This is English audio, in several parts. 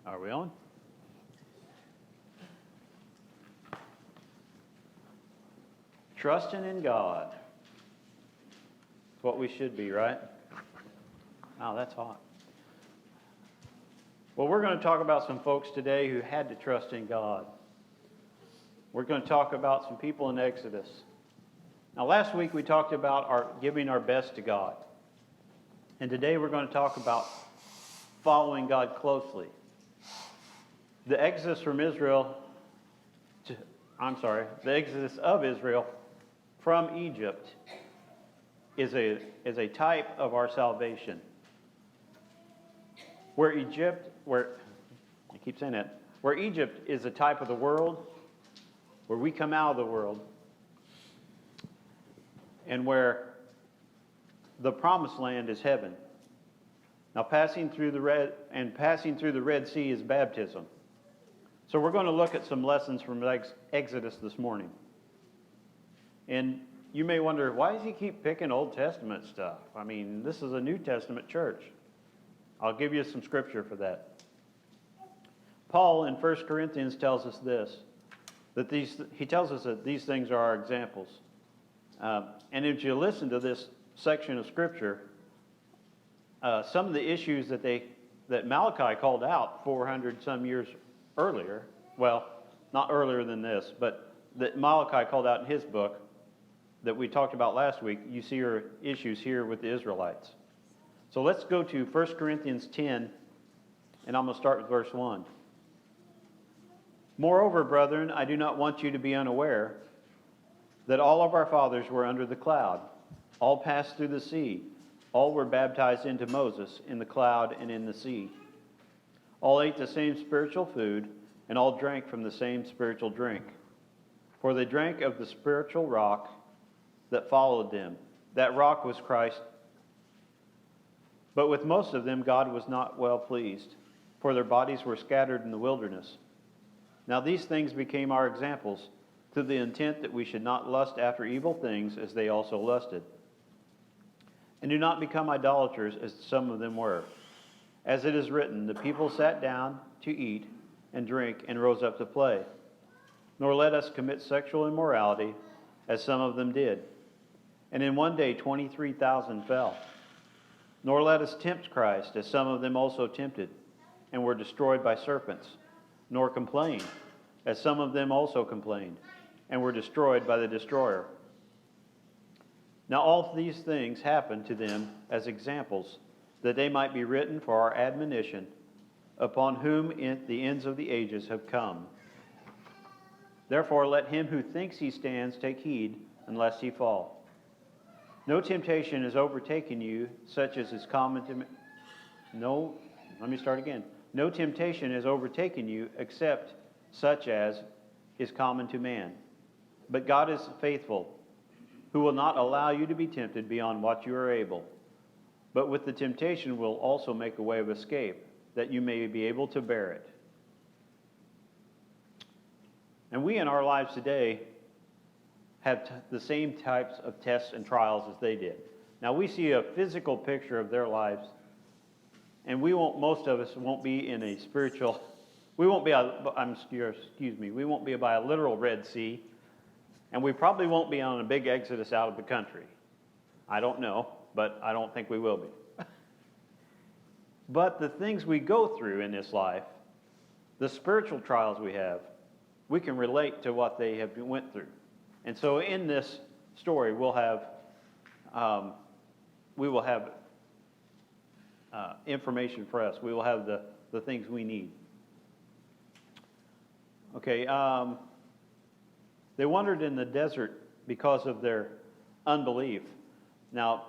Are we on? Trusting in God. It's what we should be, right? Oh, that's hot. Well, we're going to talk about some folks today who had to trust in God. We're going to talk about some people in Exodus. Now, last week we talked about giving our best to God. And today we're going to talk about following God closely. The exodus of Israel from Egypt is a type of our salvation. Where Egypt is a type of the world, where we come out of the world, and where the promised land is heaven. Now, passing through the Red Sea is baptism. So we're going to look at some lessons from Exodus this morning. And you may wonder, why does he keep picking Old Testament stuff? I mean, this is a New Testament church. I'll give you some scripture for that. Paul in 1 Corinthians tells us this, he tells us that these things are our examples. And if you listen to this section of scripture, some of the issues that Malachi called out 400 some years earlier, well, not earlier than this, but that Malachi called out in his book that we talked about last week, you see your issues here with the Israelites. So let's go to 1 Corinthians 10, and I'm going to start with verse 1. Moreover, brethren, I do not want you to be unaware that all of our fathers were under the cloud, all passed through the sea, all were baptized into Moses in the cloud and in the sea. All ate the same spiritual food, and all drank from the same spiritual drink. For they drank of the spiritual rock that followed them. That rock was Christ. But with most of them God was not well pleased, for their bodies were scattered in the wilderness. Now these things became our examples, to the intent that we should not lust after evil things as they also lusted. And do not become idolaters as some of them were. As it is written, the people sat down to eat and drink and rose up to play. Nor let us commit sexual immorality, as some of them did. And in one day 23,000 fell. Nor let us tempt Christ, as some of them also tempted, and were destroyed by serpents. Nor complain, as some of them also complained, and were destroyed by the destroyer. Now all these things happened to them as examples, that they might be written for our admonition, upon whom the ends of the ages have come. Therefore let him who thinks he stands take heed, unless he fall. No temptation has overtaken you, such as is common to No temptation has overtaken you, except such as is common to man. But God is faithful, who will not allow you to be tempted beyond what you are able, but with the temptation will also make a way of escape, that you may be able to bear it. And we in our lives today have the same types of tests and trials as they did. Now we see a physical picture of their lives, and most of us won't be in a spiritual, we won't be by a literal Red Sea, and we probably won't be on a big exodus out of the country. I don't know, but I don't think we will be. But the things we go through in this life, the spiritual trials we have, we can relate to what they have went through. And so in this story, we will have information for us. We will have the things we need. Okay, they wandered in the desert because of their unbelief. Now,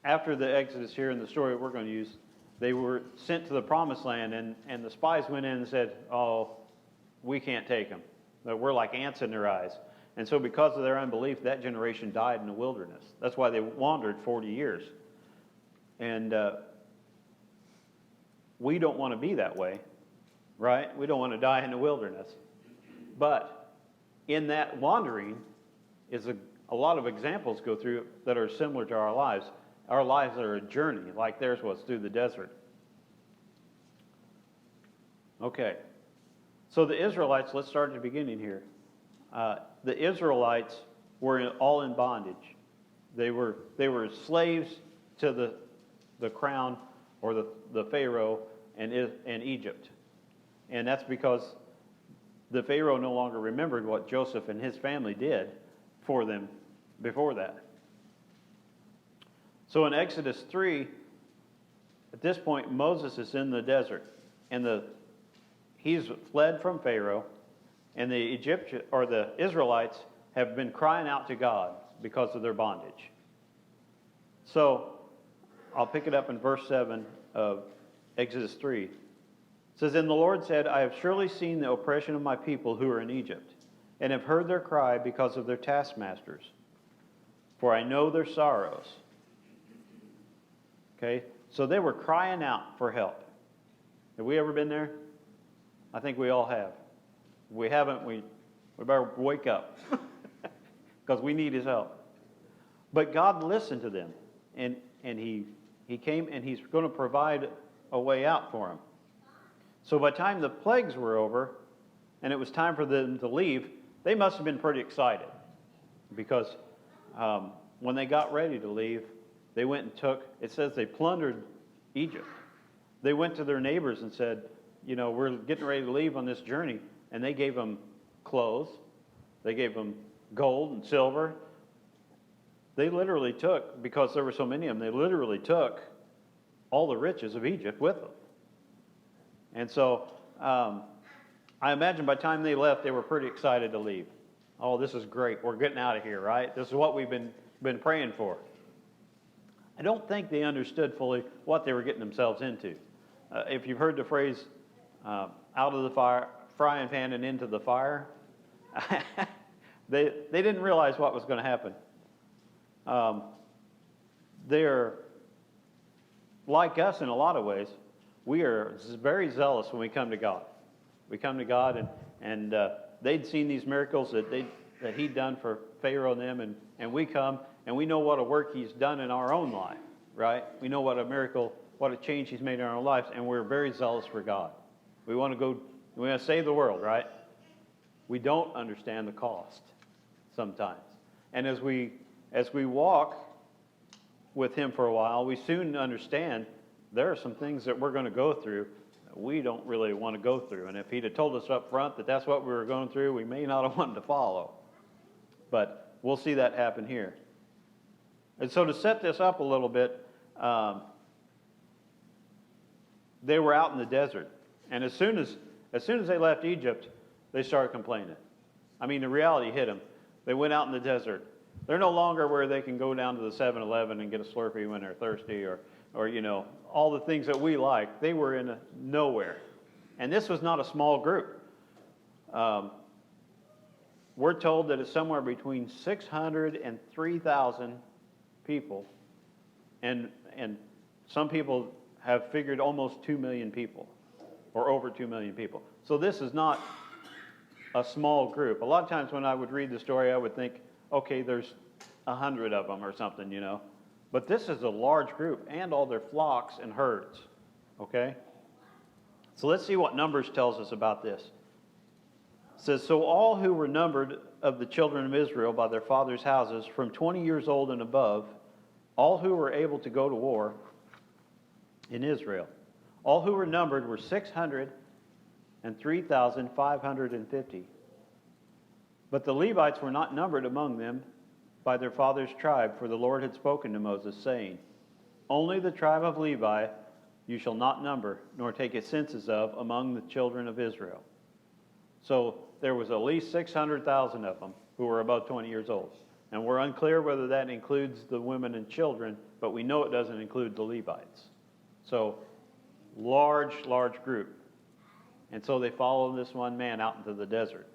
after the Exodus here in the story we're going to use, they were sent to the promised land, and the spies went in and said, oh, we can't take them. We're like ants in their eyes. And so because of their unbelief, that generation died in the wilderness. That's why they wandered 40 years. And we don't want to be that way, right? We don't want to die in the wilderness. But in that wandering is a lot of examples go through that are similar to our lives. Our lives are a journey like theirs was through the desert. Okay. So the Israelites, let's start at the beginning here. The Israelites were all in bondage. They were slaves to the crown or the Pharaoh and Egypt. And that's because the Pharaoh no longer remembered what Joseph and his family did for them before that. So in Exodus 3, at this point, Moses is in the desert, and he's fled from Pharaoh, and the Israelites have been crying out to God because of their bondage. So I'll pick it up in verse 7 of Exodus 3. It says, "And the Lord said, I have surely seen the oppression of my people who are in Egypt, and have heard their cry because of their taskmasters, for I know their sorrows." Okay, so they were crying out for help. Have we ever been there? I think we all have. If we haven't, we better wake up because we need his help. But God listened to them, and he came, and he's going to provide a way out for them. So by the time the plagues were over and it was time for them to leave, they must have been pretty excited because when they got ready to leave, they went and it says they plundered Egypt. They went to their neighbors and said, we're getting ready to leave on this journey. And they gave them clothes. They gave them gold and silver. They literally took, because there were so many of them, they literally took all the riches of Egypt with them. And so I imagine by the time they left, they were pretty excited to leave. Oh, this is great. We're getting out of here, right? This is what we've been praying for. I don't think they understood fully what they were getting themselves into. If you've heard the phrase, out of the frying pan and into the fire, they didn't realize what was going to happen. They're like us in a lot of ways. We are very zealous when we come to God. We come to God, and they'd seen these miracles that he'd done for Pharaoh and them, and we come, and we know what a work he's done in our own life, right? We know what a miracle, what a change he's made in our lives, and we're very zealous for God. We want to save the world, right? We don't understand the cost sometimes. And as we walk with him for a while, we soon understand there are some things that we're going to go through that we don't really want to go through. And if he'd have told us up front that that's what we were going through, we may not have wanted to follow. But we'll see that happen here. And so to set this up a little bit, they were out in the desert. And as soon as they left Egypt, they started complaining. I mean, the reality hit them. They went out in the desert. They're no longer where they can go down to the 7-Eleven and get a Slurpee when they're thirsty or all the things that we like. They were in nowhere. And this was not a small group. We're told that it's somewhere between 600 and 3,000 people. And some people have figured almost 2 million people or over 2 million people. So this is not a small group. A lot of times when I would read the story, I would think, okay, there's 100 of them or something, But this is a large group and all their flocks and herds, okay? So let's see what Numbers tells us about this. It says, "So all who were numbered of the children of Israel by their fathers' houses from 20 years old and above, all who were able to go to war in Israel, all who were numbered were 603,550. But the Levites were not numbered among them by their father's tribe, for the Lord had spoken to Moses, saying, Only the tribe of Levi you shall not number, nor take a census of among the children of Israel." So there was at least 600,000 of them who were above 20 years old. And we're unclear whether that includes the women and children, but we know it doesn't include the Levites. So large group. And so they followed this one man out into the desert.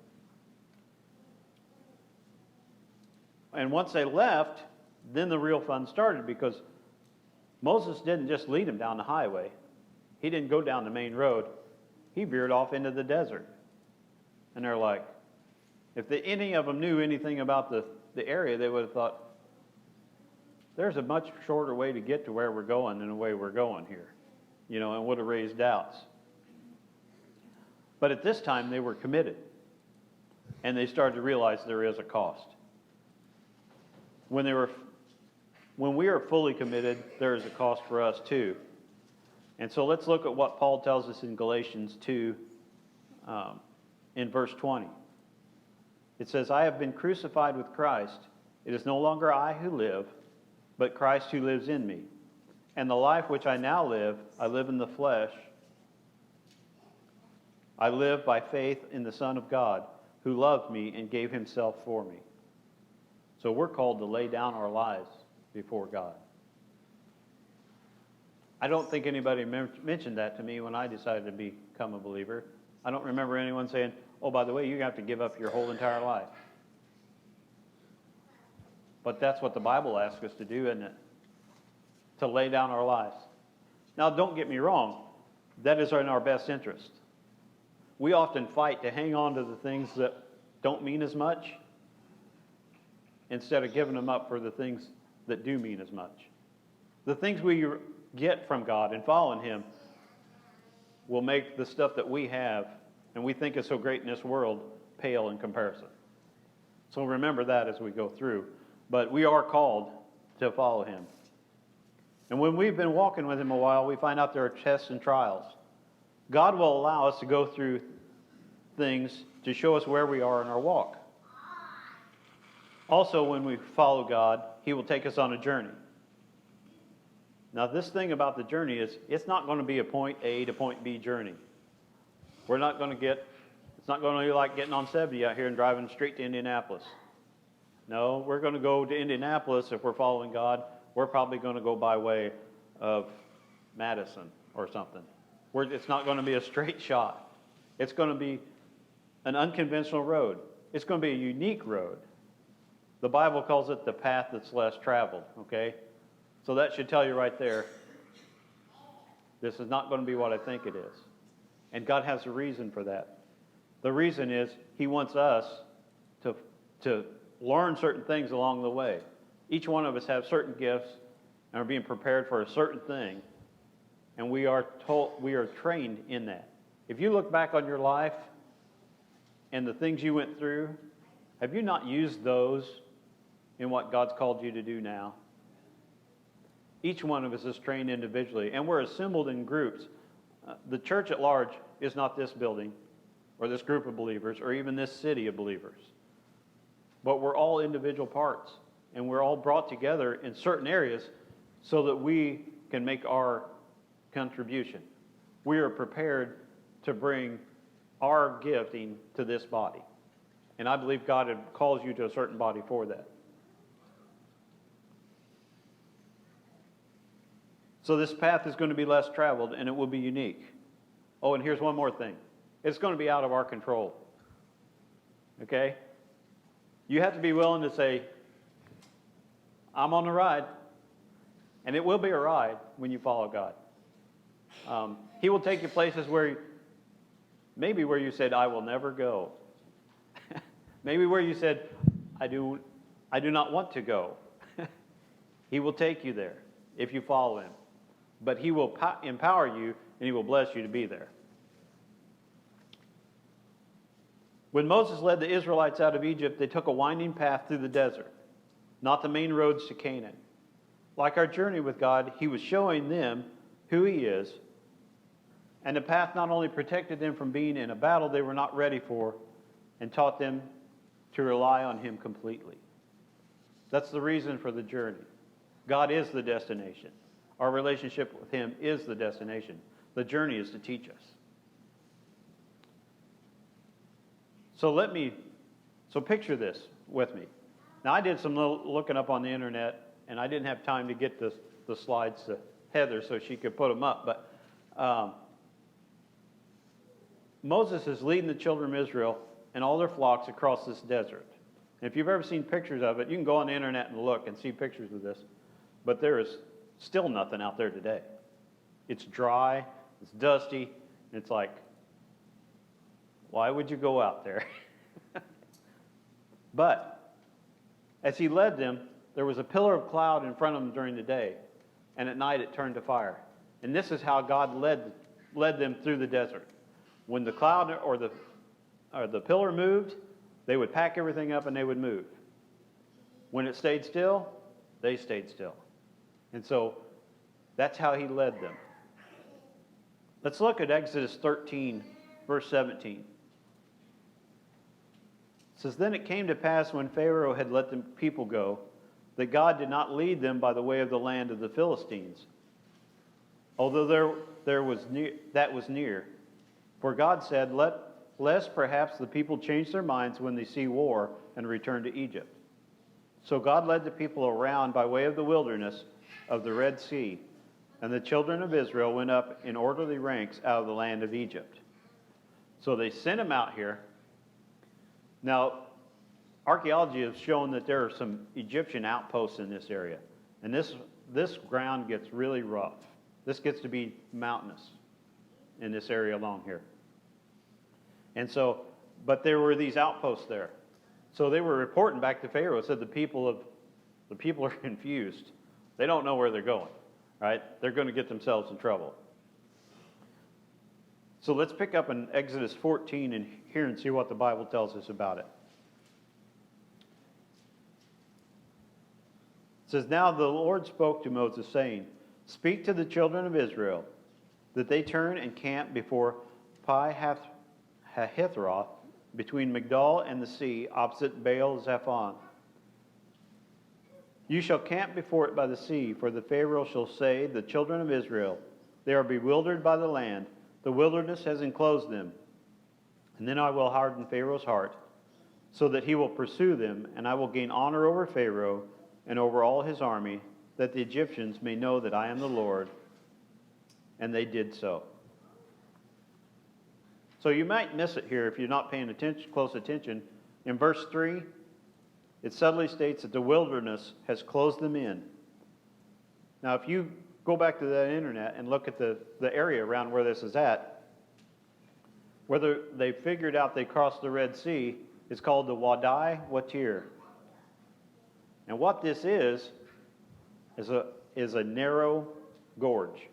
And once they left, then the real fun started, because Moses didn't just lead them down the highway. He didn't go down the main road. He veered off into the desert. And they're like, if any of them knew anything about the area, they would have thought, there's a much shorter way to get to where we're going than the way we're going here, and would have raised doubts. But at this time, they were committed. And they started to realize there is a cost. When we are fully committed, there is a cost for us too. And so let's look at what Paul tells us in Galatians 2, in verse 20. It says, I have been crucified with Christ. It is no longer I who live, but Christ who lives in me. And the life which I now live, I live in the flesh. I live by faith in the Son of God, who loved me and gave himself for me. So we're called to lay down our lives before God. I don't think anybody mentioned that to me when I decided to become a believer. I don't remember anyone saying, oh, by the way, you have to give up your whole entire life. But that's what the Bible asks us to do, isn't it? To lay down our lives. Now, don't get me wrong. That is in our best interest. We often fight to hang on to the things that don't mean as much instead of giving them up for the things that do mean as much. The things we get from God and following him will make the stuff that we have and we think is so great in this world pale in comparison. So remember that as we go through. But we are called to follow him. And when we've been walking with him a while, we find out there are tests and trials. God will allow us to go through things to show us where we are in our walk. Also, when we follow God, he will take us on a journey. Now, this thing about the journey is, it's not going to be a point A to point B journey. It's not going to be like getting on 70 out here and driving straight to Indianapolis. No, we're going to go to Indianapolis if we're following God. We're probably going to go by way of Madison or something. It's not going to be a straight shot. It's going to be an unconventional road. It's going to be a unique road. The Bible calls it the path that's less traveled, okay? So that should tell you right there, this is not going to be what I think it is. And God has a reason for that. The reason is he wants us to learn certain things along the way. Each one of us have certain gifts and are being prepared for a certain thing. And we are trained in that. If you look back on your life and the things you went through, have you not used those in what God's called you to do now? Each one of us is trained individually, and we're assembled in groups. The church at large is not this building or this group of believers or even this city of believers. But we're all individual parts, and we're all brought together in certain areas so that we can make our contribution. We are prepared to bring our gifting to this body. And I believe God had calls you to a certain body for that. So this path is going to be less traveled, and it will be unique. Oh, and here's one more thing. It's going to be out of our control. Okay? You have to be willing to say, I'm on the ride. And it will be a ride when you follow God. He will take you places where you said, I will never go. Maybe where you said, I do not want to go. He will take you there if you follow him. But he will empower you and he will bless you to be there. When Moses led the Israelites out of Egypt, they took a winding path through the desert, not the main roads to Canaan. Like our journey with God, he was showing them who he is, and the path not only protected them from being in a battle they were not ready for, and taught them to rely on him completely. That's the reason for the journey. God is the destination. Our relationship with him is the destination. The journey is to teach us. So picture this with me. Now, I did some little looking up on the internet, and I didn't have time to get the slides to Heather so she could put them up. But Moses is leading the children of Israel and all their flocks across this desert. And if you've ever seen pictures of it, you can go on the internet and look and see pictures of this. But there is still nothing out there today. It's dry, it's dusty, and it's like, why would you go out there? But as he led them, there was a pillar of cloud in front of them during the day, and at night it turned to fire. And this is how God led them through the desert. When the cloud or the pillar moved, they would pack everything up and they would move. When it stayed still, they stayed still. And so that's how he led them. Let's look at Exodus 13, verse 17. It says, "Then it came to pass when Pharaoh had let the people go, that God did not lead them by the way of the land of the Philistines, although that was near. For God said, lest perhaps the people change their minds when they see war and return to Egypt. So God led the people around by way of the wilderness of the Red Sea, and the children of Israel went up in orderly ranks out of the land of Egypt." So they sent them out here. Now, archaeology has shown that there are some Egyptian outposts in this area. And this ground gets really rough. This gets to be mountainous in this area along here. And so, but there were these outposts there. So they were reporting back to Pharaoh, said the people are confused. They don't know where they're going, right? They're going to get themselves in trouble. So let's pick up in Exodus 14 and here and see what the Bible tells us about it. It says, "Now the Lord spoke to Moses, saying, Speak to the children of Israel, that they turn and camp before Pi-hahiroth, between Migdol and the sea, opposite Baal-zephon. You shall camp before it by the sea, for the Pharaoh shall say, The children of Israel, they are bewildered by the land. The wilderness has enclosed them. And then I will harden Pharaoh's heart, so that he will pursue them, and I will gain honor over Pharaoh and over all his army, that the Egyptians may know that I am the Lord." And they did so. So you might miss it here if you're not paying close attention. In verse 3, it subtly states that the wilderness has closed them in. Now, if you go back to that internet and look at the area around where this is at, whether they figured out they crossed the Red Sea, it's called the Wadi Watir. And what this is a narrow gorge.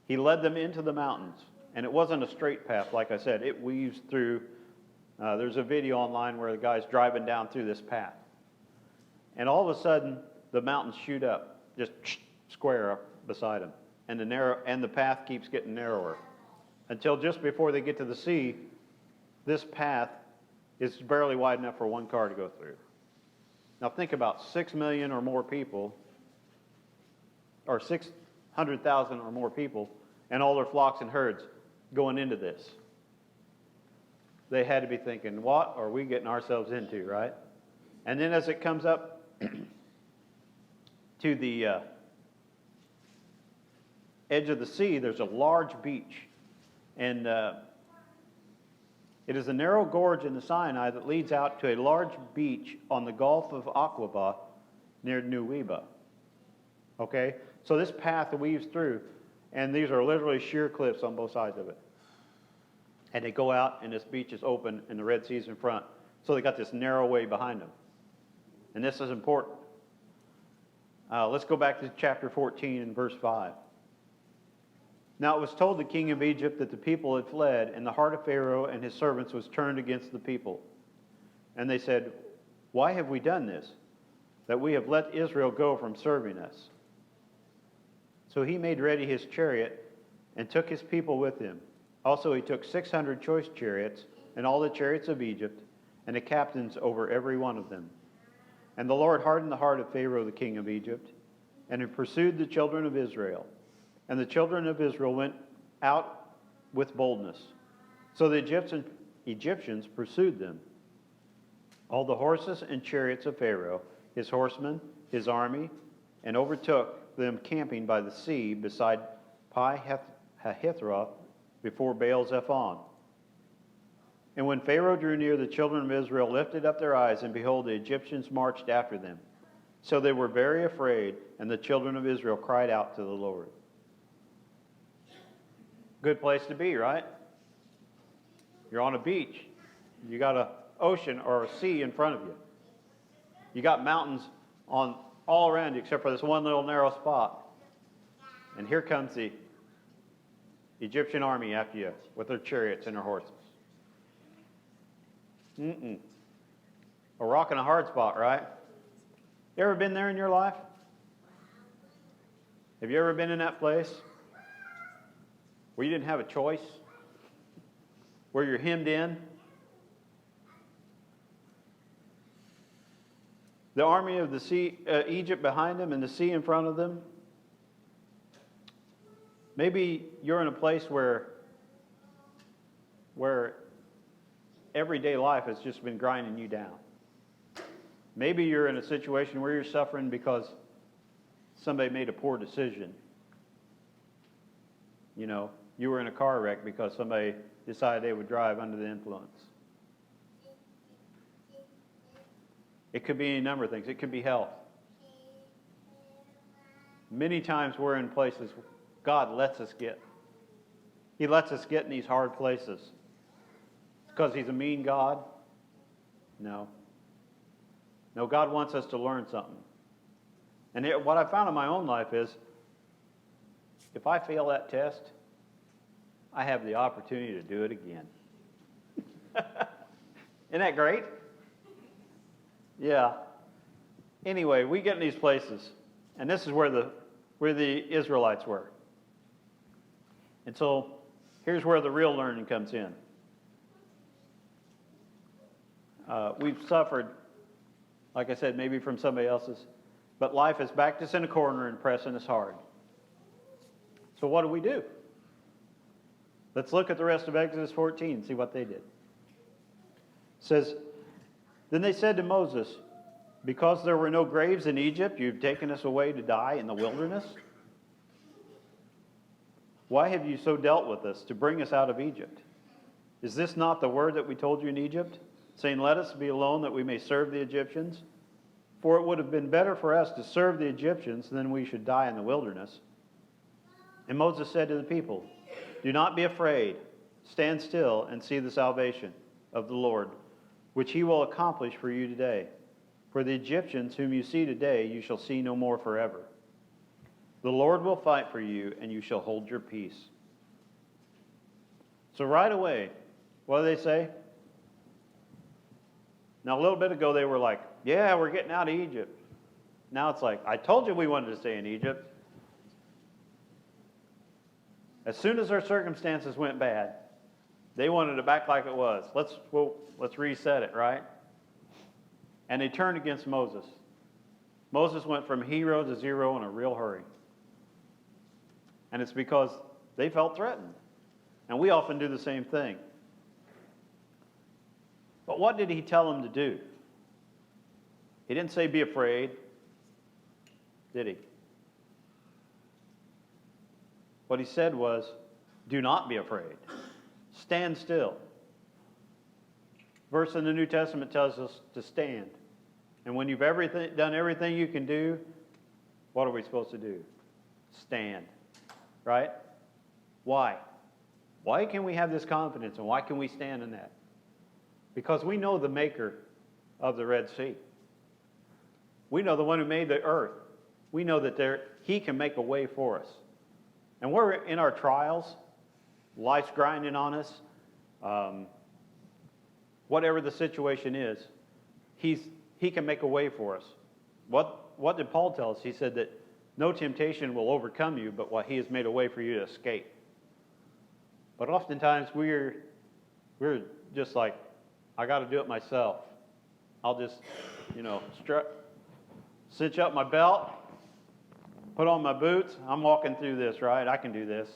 He led them into the mountains. And it wasn't a straight path, like I said. It weaves through. There's a video online where the guy's driving down through this path. And all of a sudden, the mountains shoot up, just square up beside him. And the path keeps getting narrower. Until just before they get to the sea, this path is barely wide enough for one car to go through. Now think about 6 million or more people, or 600,000 or more people, and all their flocks and herds going into this. They had to be thinking, what are we getting ourselves into, right? And then as it comes up to the edge of the sea, there's a large beach. And it is a narrow gorge in the Sinai that leads out to a large beach on the Gulf of Aqaba near Nuweiba. Okay? So this path weaves through, and these are literally sheer cliffs on both sides of it. And they go out, and this beach is open, and the Red Sea's in front. So they got this narrow way behind them. And this is important. Let's go back to chapter 14 and verse 5. Now it was told the king of Egypt that the people had fled, and the heart of Pharaoh and his servants was turned against the people. And they said, Why have we done this, that we have let Israel go from serving us? So he made ready his chariot and took his people with him. Also he took 600 choice chariots and all the chariots of Egypt and the captains over every one of them. And the Lord hardened the heart of Pharaoh the king of Egypt, and he pursued the children of Israel. And the children of Israel went out with boldness. So the Egyptians pursued them, all the horses and chariots of Pharaoh, his horsemen, his army, and overtook them camping by the sea beside Pi-hahiroth before Baal-zephon. And when Pharaoh drew near, the children of Israel lifted up their eyes, and behold, the Egyptians marched after them. So they were very afraid, and the children of Israel cried out to the Lord. Good place to be, right? You're on a beach. You got an ocean or a sea in front of you. You got mountains all around you except for this one little narrow spot. And here comes the Egyptian army after you with their chariots and their horses. A rock and a hard spot, right? You ever been there in your life? Have you ever been in that place where you didn't have a choice? Where you're hemmed in? The army of the sea, Egypt behind them and the sea in front of them. Maybe you're in a place where everyday life has just been grinding you down. Maybe you're in a situation where you're suffering because somebody made a poor decision. You know, you were in a car wreck because somebody decided they would drive under the influence. It could be any number of things. It could be health. Many times we're in places God lets us get. He lets us get in these hard places. Because He's a mean God? No. No, God wants us to learn something. And what I found in my own life is, if I fail that test, I have the opportunity to do it again. Isn't that great? Yeah. Anyway, we get in these places, and this is where the Israelites were. And so, here's where the real learning comes in. We've suffered, like I said, maybe from somebody else's, but life has backed us in a corner and pressing us hard. So what do? Let's look at the rest of Exodus 14 and see what they did. It says, then they said to Moses, because there were no graves in Egypt, you've taken us away to die in the wilderness? Why have you so dealt with us to bring us out of Egypt? Is this not the word that we told you in Egypt, saying, let us be alone that we may serve the Egyptians? For it would have been better for us to serve the Egyptians than we should die in the wilderness. And Moses said to the people, do not be afraid. Stand still and see the salvation of the Lord, which He will accomplish for you today. For the Egyptians whom you see today, you shall see no more forever. The Lord will fight for you, and you shall hold your peace. So right away, what do they say? Now, a little bit ago, they were like, yeah, we're getting out of Egypt. Now it's like, I told you we wanted to stay in Egypt. As soon as our circumstances went bad, they wanted it back like it was. Let's reset it, right? And they turned against Moses. Moses went from hero to zero in a real hurry. And it's because they felt threatened. And we often do the same thing. But what did he tell them to do? He didn't say be afraid, did he? What he said was, do not be afraid. Stand still. Verse in the New Testament tells us to stand. And when you've done everything you can do, what are we supposed to do? Stand. Right? Why? Why can we have this confidence and why can we stand in that? Because we know the maker of the Red Sea. We know the one who made the earth. We know that He can make a way for us. And we're in our trials. Life's grinding on us. Whatever the situation is, He can make a way for us. What did Paul tell us? He said that no temptation will overcome you, but what He has made a way for you to escape. But oftentimes we're just like, I got to do it myself. I'll just, cinch up my belt, put on my boots. I'm walking through this, right? I can do this.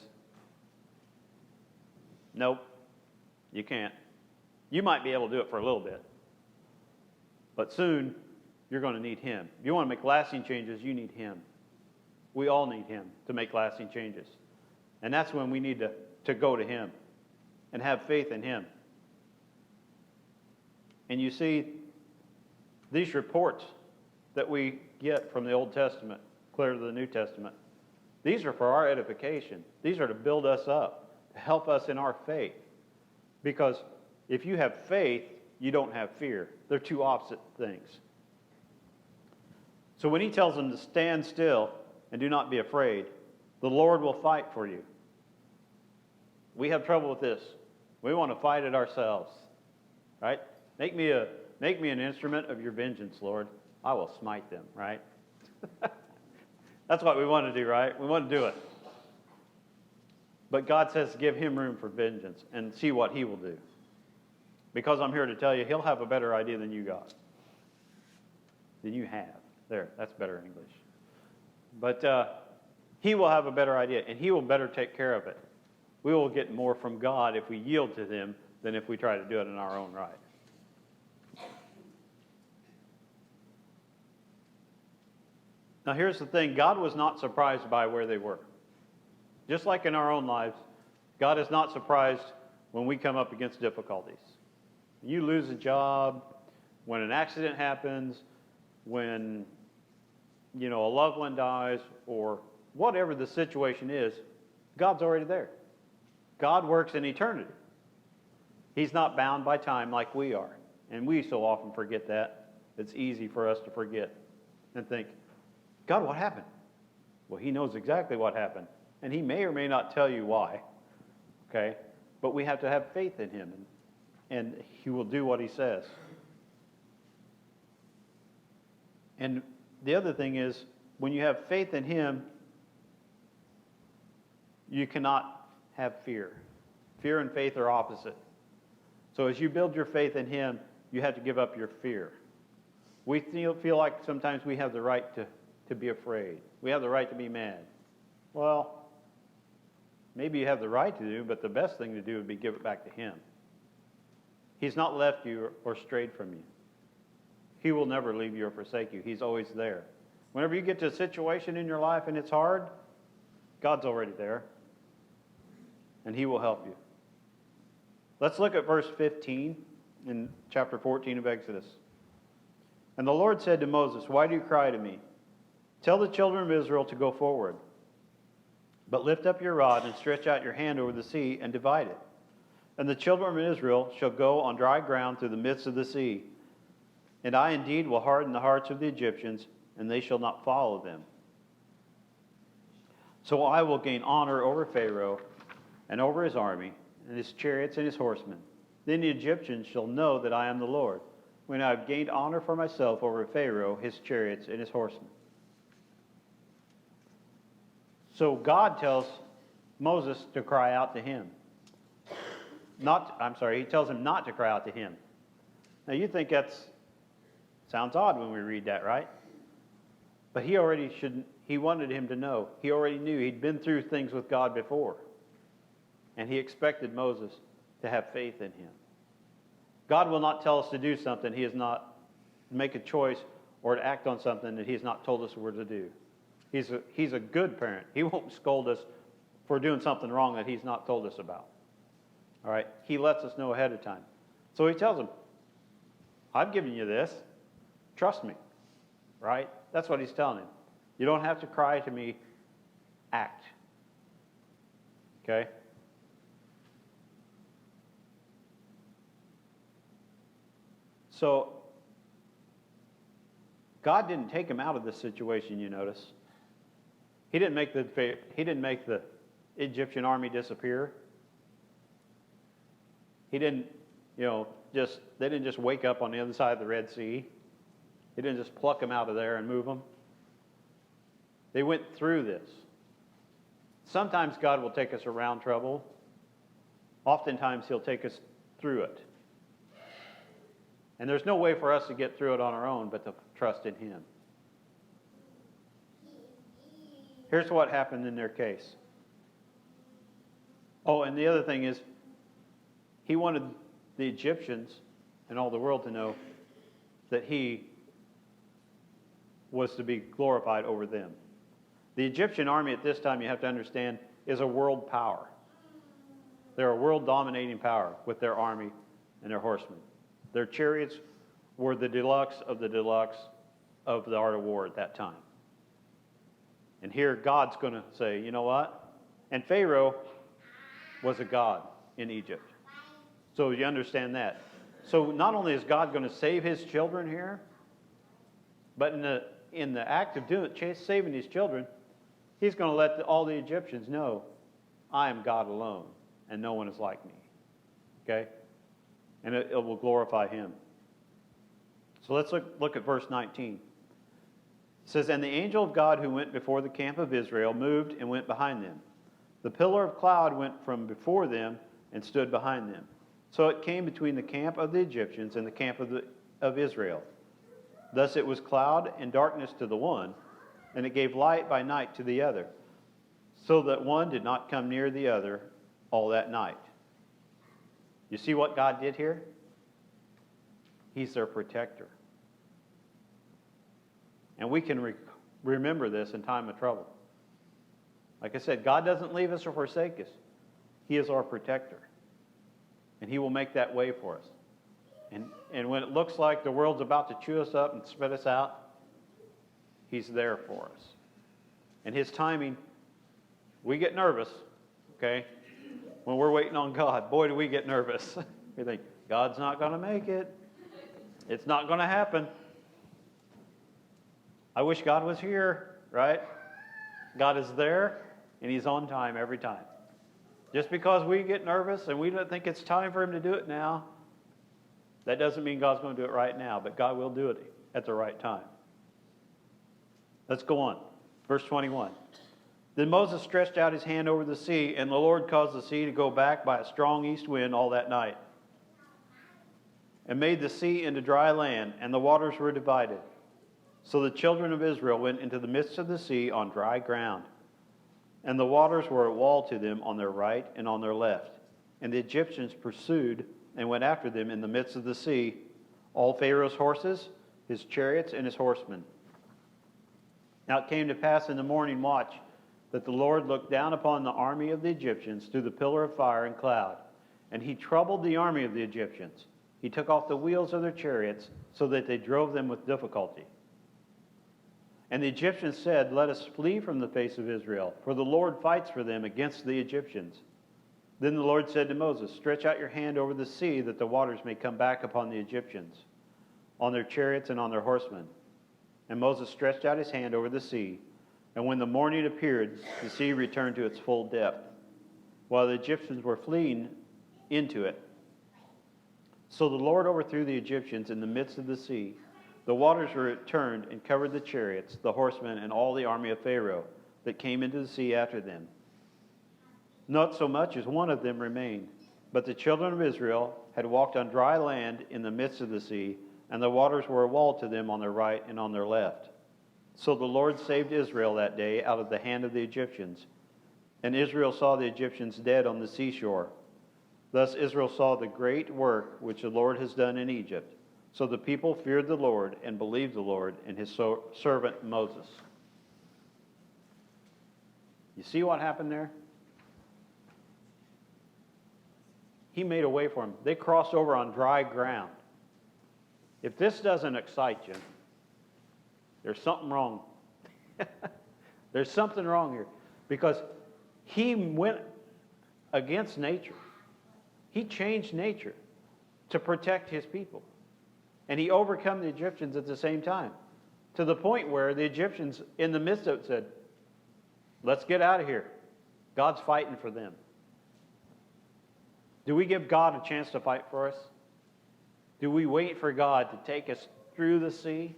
Nope, you can't. You might be able to do it for a little bit. But soon, you're going to need Him. If you want to make lasting changes, you need Him. We all need Him to make lasting changes. And that's when we need to go to Him and have faith in Him. And you see, these reports that we get from the Old Testament, clear to the New Testament, these are for our edification. These are to build us up, to help us in our faith. Because if you have faith, you don't have fear. They're two opposite things. So when He tells them to stand still and do not be afraid, the Lord will fight for you. We have trouble with this. We want to fight it ourselves. Right? Make me an instrument of your vengeance, Lord. I will smite them, right? That's what we want to do, right? We want to do it. But God says give him room for vengeance and see what he will do. Because I'm here to tell you, he'll have a better idea than you got. Than you have. There, that's better English. But he will have a better idea, and he will better take care of it. We will get more from God if we yield to him than if we try to do it in our own right. Now here's the thing. God was not surprised by where they were. Just like in our own lives, God is not surprised when we come up against difficulties. You lose a job, when an accident happens, when a loved one dies, or whatever the situation is, God's already there. God works in eternity. He's not bound by time like we are. And we so often forget that. It's easy for us to forget and think, God, what happened? Well, he knows exactly what happened. And he may or may not tell you why. Okay? But we have to have faith in him. And he will do what he says. And the other thing is, when you have faith in him, you cannot have fear. Fear and faith are opposite. So as you build your faith in him, you have to give up your fear. We feel like sometimes we have the right to be afraid. We have the right to be mad. Well, maybe you have the right to do, but the best thing to do would be give it back to him. He's not left you or strayed from you. He will never leave you or forsake you. He's always there. Whenever you get to a situation in your life and it's hard, God's already there. And he will help you. Let's look at verse 15 in chapter 14 of Exodus. And the Lord said to Moses, "Why do you cry to me? Tell the children of Israel to go forward. But lift up your rod and stretch out your hand over the sea and divide it. And the children of Israel shall go on dry ground through the midst of the sea. And I indeed will harden the hearts of the Egyptians, and they shall not follow them. So I will gain honor over Pharaoh and over his army, and his chariots and his horsemen. Then the Egyptians shall know that I am the Lord, when I have gained honor for myself over Pharaoh, his chariots, and his horsemen." So God tells Moses to cry out to him. He tells him not to cry out to him. Now you think sounds odd when we read that, right? But he wanted him to know. He already knew. He'd been through things with God before. And he expected Moses to have faith in him. God will not tell us to do something he has not make a choice or to act on something that he has not told us we're to do. He's a good parent. He won't scold us for doing something wrong that he's not told us about. All right? He lets us know ahead of time. So he tells him, I've given you this. Trust me. Right? That's what he's telling him. You don't have to cry to me. Act. Okay? So, God didn't take him out of this situation, you notice. He didn't make the Egyptian army disappear. He didn't, they didn't just wake up on the other side of the Red Sea. He didn't just pluck them out of there and move them. They went through this. Sometimes God will take us around trouble. Oftentimes he'll take us through it. And there's no way for us to get through it on our own but to trust in him. Here's what happened in their case. Oh, and the other thing is, he wanted the Egyptians and all the world to know that he was to be glorified over them. The Egyptian army at this time, you have to understand, is a world power. They're a world-dominating power with their army and their horsemen. Their chariots were the deluxe of the art of war at that time. And here God's going to say, you know what? And Pharaoh was a god in Egypt. So you understand that. So not only is God going to save his children here, but in the act of saving his children, he's going to let all the Egyptians know, I am God alone. and no one is like me. Okay? And it will glorify him. So let's look at verse 19. It says, "And the angel of God who went before the camp of Israel moved and went behind them. The pillar of cloud went from before them and stood behind them. So it came between the camp of the Egyptians and the camp of Israel. Thus it was cloud and darkness to the one, and it gave light by night to the other, so that one did not come near the other all that night." You see what God did here? He's their protector. And we can remember this in time of trouble. Like I said, God doesn't leave us or forsake us. He is our protector. And he will make that way for us. And when it looks like the world's about to chew us up and spit us out, he's there for us. And his timing, we get nervous, okay? When we're waiting on God, boy, do we get nervous. We think, God's not going to make it. It's not going to happen. I wish God was here, right? God is there, and he's on time every time. Just because we get nervous and we don't think it's time for him to do it now, that doesn't mean God's going to do it right now, but God will do it at the right time. Let's go on. Verse 21. "Then Moses stretched out his hand over the sea, and the Lord caused the sea to go back by a strong east wind all that night, and made the sea into dry land, and the waters were divided. So the children of Israel went into the midst of the sea on dry ground, and the waters were a wall to them on their right and on their left. And the Egyptians pursued and went after them in the midst of the sea, all Pharaoh's horses, his chariots, and his horsemen. Now it came to pass in the morning watch that the Lord looked down upon the army of the Egyptians through the pillar of fire and cloud, and he troubled the army of the Egyptians. He took off the wheels of their chariots so that they drove them with difficulty. And the Egyptians said, 'Let us flee from the face of Israel, for the Lord fights for them against the Egyptians.' Then the Lord said to Moses, 'Stretch out your hand over the sea, that the waters may come back upon the Egyptians, on their chariots and on their horsemen.' And Moses stretched out his hand over the sea, and when the morning appeared, the sea returned to its full depth, while the Egyptians were fleeing into it. So the Lord overthrew the Egyptians in the midst of the sea. The waters returned and covered the chariots, the horsemen, and all the army of Pharaoh that came into the sea after them. Not so much as one of them remained. But the children of Israel had walked on dry land in the midst of the sea, and the waters were a wall to them on their right and on their left. So the Lord saved Israel that day out of the hand of the Egyptians. And Israel saw the Egyptians dead on the seashore. Thus Israel saw the great work which the Lord has done in Egypt. So the people feared the Lord and believed the Lord and his servant Moses." You see what happened there? He made a way for them. They crossed over on dry ground. If this doesn't excite you, there's something wrong. There's something wrong here. Because he went against nature. He changed nature to protect his people. And he overcome the Egyptians at the same time. To the point where the Egyptians, in the midst of it, said, "Let's get out of here. God's fighting for them." Do we give God a chance to fight for us? Do we wait for God to take us through the sea?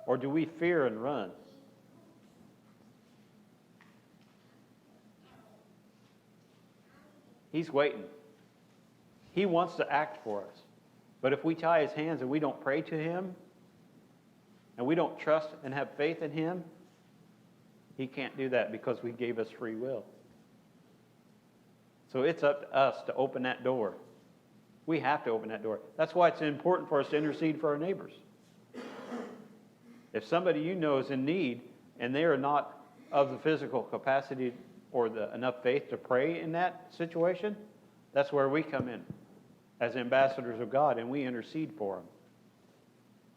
Or do we fear and run? He's waiting. He wants to act for us. But if we tie his hands and we don't pray to him, and we don't trust and have faith in him, he can't do that because we gave us free will. So it's up to us to open that door. We have to open that door. That's why it's important for us to intercede for our neighbors. If somebody you know is in need and they are not of the physical capacity or enough faith to pray in that situation, that's where we come in as ambassadors of God, and we intercede for them.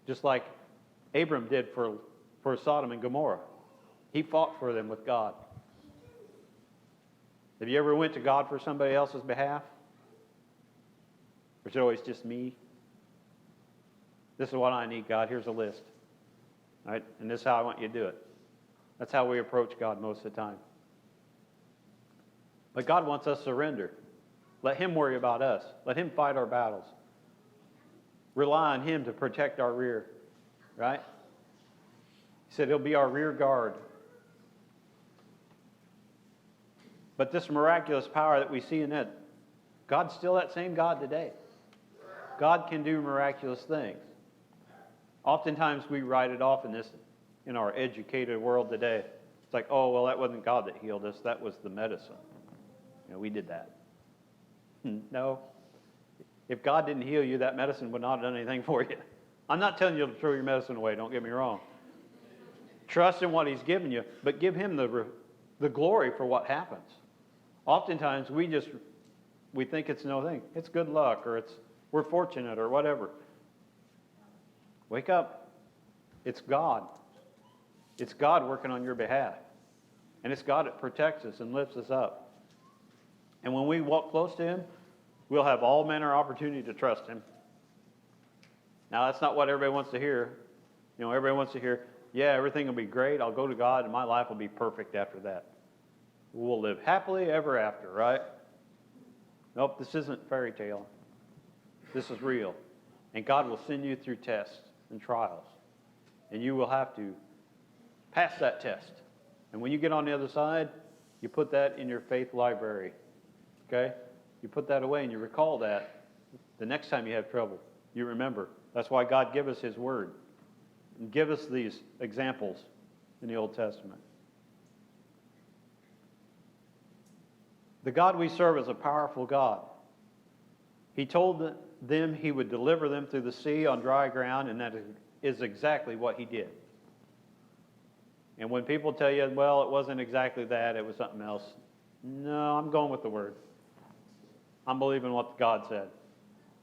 Just like Abram did for Sodom and Gomorrah. He fought for them with God. Have you ever went to God for somebody else's behalf? Or is it always just me? This is what I need, God. Here's a list. All right? And this is how I want you to do it. That's how we approach God most of the time. But God wants us to surrender. Let Him worry about us. Let Him fight our battles. Rely on Him to protect our rear. Right? He said He'll be our rear guard. But this miraculous power that we see in it, God's still that same God today. God can do miraculous things. Oftentimes we write it off in our educated world today. It's like, oh, well, that wasn't God that healed us. That was the medicine. We did that. No. If God didn't heal you, that medicine would not have done anything for you. I'm not telling you to throw your medicine away. Don't get me wrong. Trust in what He's given you, but give Him the glory for what happens. Oftentimes we think it's no thing. It's good luck, or we're fortunate, or whatever. Wake up. It's God. It's God working on your behalf. And it's God that protects us and lifts us up. And when we walk close to Him, we'll have all manner of opportunity to trust Him. Now, that's not what everybody wants to hear. Everybody wants to hear, yeah, everything will be great. I'll go to God and my life will be perfect after that. We'll live happily ever after, right? Nope, this isn't fairy tale. This is real. And God will send you through tests and trials. And you will have to pass that test. And when you get on the other side, you put that in your faith library. Okay? You put that away and you recall that the next time you have trouble. You remember. That's why God gave us His Word. And give us these examples in the Old Testament. The God we serve is a powerful God. He told them He would deliver them through the sea on dry ground, and that is exactly what He did. And when people tell you, well, it wasn't exactly that, it was something else. No, I'm going with the Word. I'm believing what God said.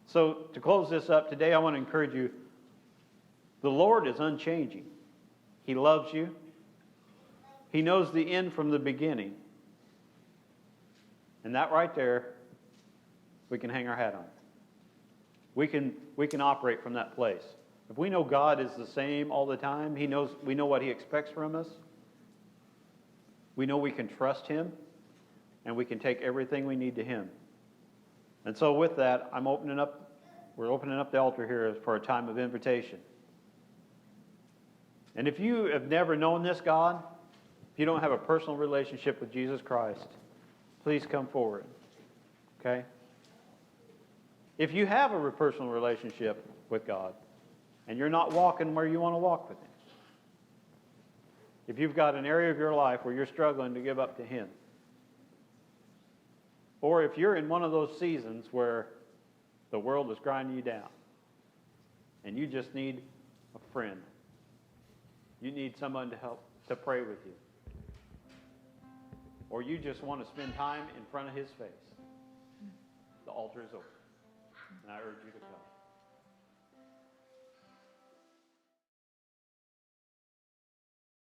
So to close this up today, I want to encourage you. The Lord is unchanging. He loves you. He knows the end from the beginning. And that right there, we can hang our hat on. We can operate from that place. If we know God is the same all the time, we know what He expects from us. We know we can trust Him, and we can take everything we need to Him. And so with that, we're opening up the altar here for a time of invitation. And if you have never known this God, if you don't have a personal relationship with Jesus Christ, please come forward. Okay? If you have a personal relationship with God, and you're not walking where you want to walk with Him, if you've got an area of your life where you're struggling to give up to Him, or if you're in one of those seasons where the world is grinding you down, and you just need a friend, you need someone to help to pray with you, or you just want to spend time in front of His face, the altar is open, and I urge you to come.